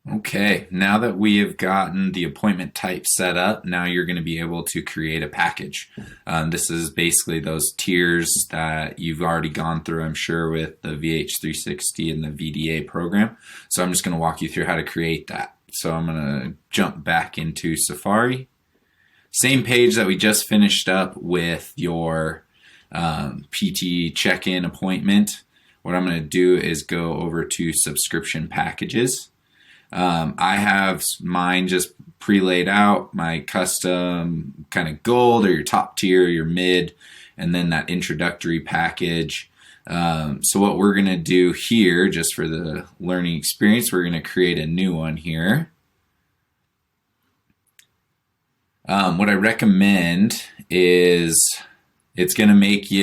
Okay, now that we have gotten the appointment type set up, now you're going to be able to create a package. This is basically those tiers that you've already gone through, I'm sure, with the VH360 and the VDA program. So I'm just going to walk you through how to create that. So I'm going to jump back into Safari. Same page that we just finished up with your PT check-in appointment. What I'm going to do is go over to subscription packages. I have mine just pre-laid out, my custom kind of gold or your top tier, your mid, and then that introductory package. So what we're going to do here, just for the learning experience, we're going to create a new one here. What I recommend is it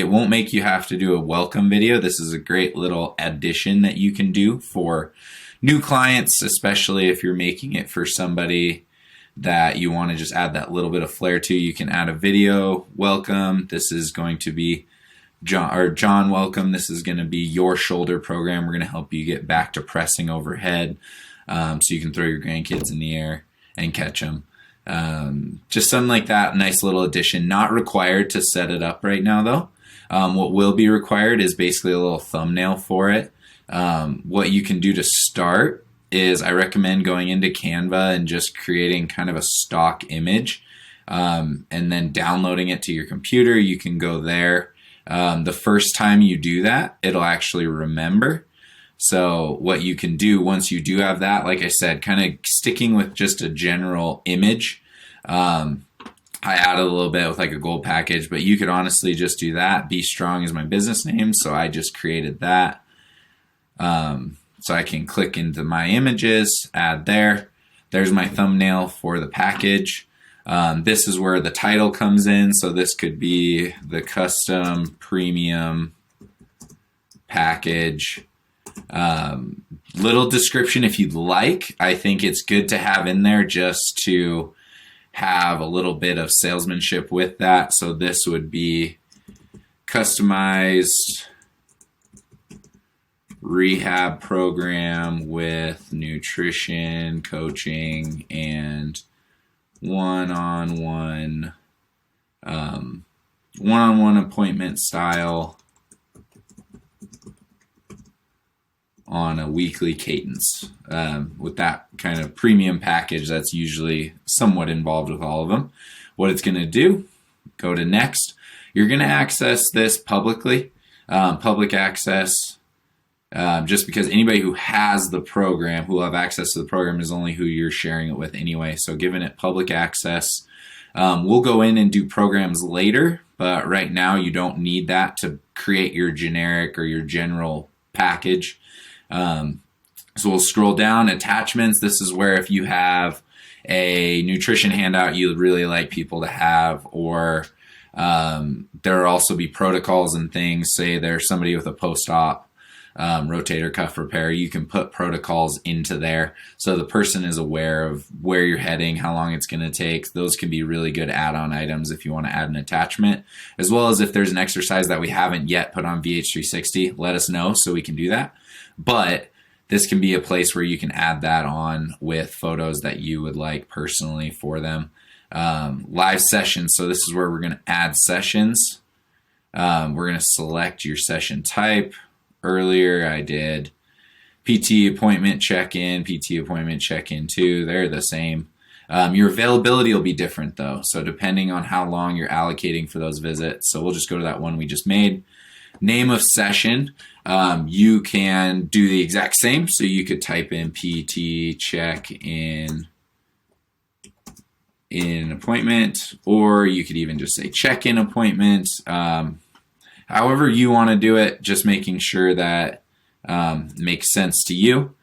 won't make you have to do a welcome video. This is a great little addition that you can do for new clients, especially if you're making it for somebody that you want to just add that little bit of flair to. You can add a video, welcome. This is going to be John, welcome. This is going to be your shoulder program. We're going to help you get back to pressing overhead, so you can throw your grandkids in the air and catch them. Just something like that, nice little addition. Not required to set it up right now though. What will be required is basically a little thumbnail for it. What you can do to start is I recommend going into Canva and just creating kind of a stock image, and then downloading it to your computer. You can go there. The first time you do that, it'll actually remember. So what you can do once you do have that, like I said, kind of sticking with just a general image. I added a little bit with like a gold package, but you could honestly just do that. Be Strong is my business name, so I just created that. So I can click into my images, add there. There's my thumbnail for the package. This is where the title comes in. So this could be the custom premium package. Little description if you'd like. I think it's good to have in there just to have a little bit of salesmanship with that. So this would be customized rehab program with nutrition, coaching, and one-on-one appointment style on a weekly cadence. With that kind of premium package, that's usually somewhat involved with all of them. What it's going to do, go to next. You're going to access this publicly, public access. Just because anybody who has the program, who will have access to the program, is only who you're sharing it with anyway. So giving it public access. We'll go in and do programs later, but right now you don't need that to create your generic or your general package. So we'll scroll down, attachments. This is where if you have a nutrition handout you'd really like people to have, or there will also be protocols and things. Say there's somebody with a post-op rotator cuff repair, you can put protocols into there so the person is aware of where you're heading, how long it's going to take. Those can be really good add-on items if you want to add an attachment, as well as if there's an exercise that we haven't yet put on VH360, let us know so we can do that. But this can be a place where you can add that on with photos that you would like personally for them. Live sessions, so this is where we're going to add sessions. We're going to select your session type. Earlier I did PT appointment check-in, PT appointment check-in too. They're the same. Your availability will be different though. So depending on how long you're allocating for those visits. So we'll just go to that one we just made. Name of session. You can do the exact same. So you could type in PT check-in appointment, or you could even just say check-in appointment. However you want to do it, just making sure that makes sense to you.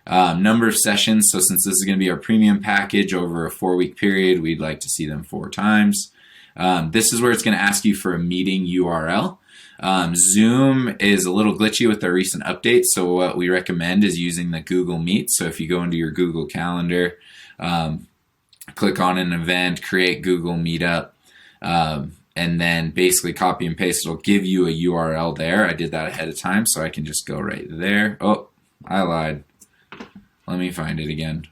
Number of sessions. So since this is going to be our premium package over a 4-week period, we'd like to see them 4 times. This is where it's going to ask you for a meeting URL. Zoom is a little glitchy with their recent updates. So what we recommend is using the Google Meet. So if you go into your Google Calendar, click on an event, create Google Meetup, and then basically copy and paste. It'll give you a URL there. I did that ahead of time, so I can just go right there. Oh, I lied. Let me find it again.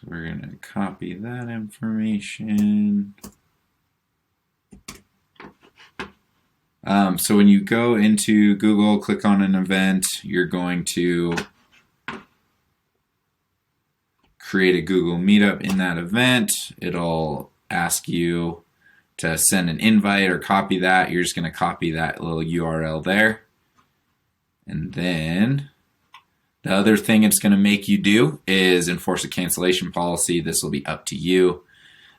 So we're going to copy that information. So when you go into Google, click on an event, you're going to create a Google Meetup in that event. It'll ask you to send an invite or copy that. You're just going to copy that little URL there. And then the other thing it's going to make you do is enforce a cancellation policy. This will be up to you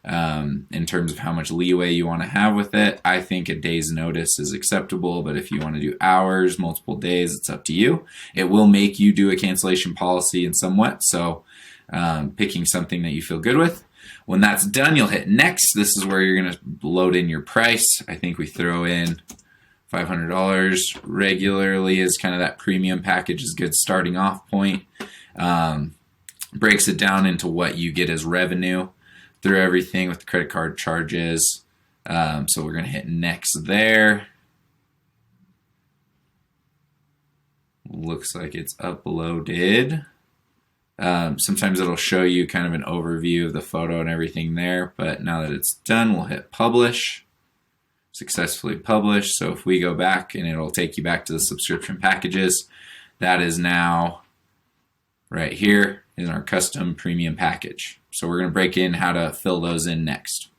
in terms of how much leeway you want to have with it. I think a day's notice is acceptable, but if you want to do hours, multiple days, it's up to you. It will make you do a cancellation policy in somewhat, so picking something that you feel good with. When that's done, you'll hit next. This is where you're going to load in your price. I think we throw in $500 regularly as kind of that premium package is good starting off point. Breaks it down into what you get as revenue through everything with the credit card charges. So we're going to hit next there. Looks like it's uploaded. Sometimes it'll show you kind of an overview of the photo and everything there, but now that it's done, we'll hit publish. Successfully published. So if we go back, and it'll take you back to the subscription packages, that is now right here in our custom premium package. So we're going to break in how to fill those in next.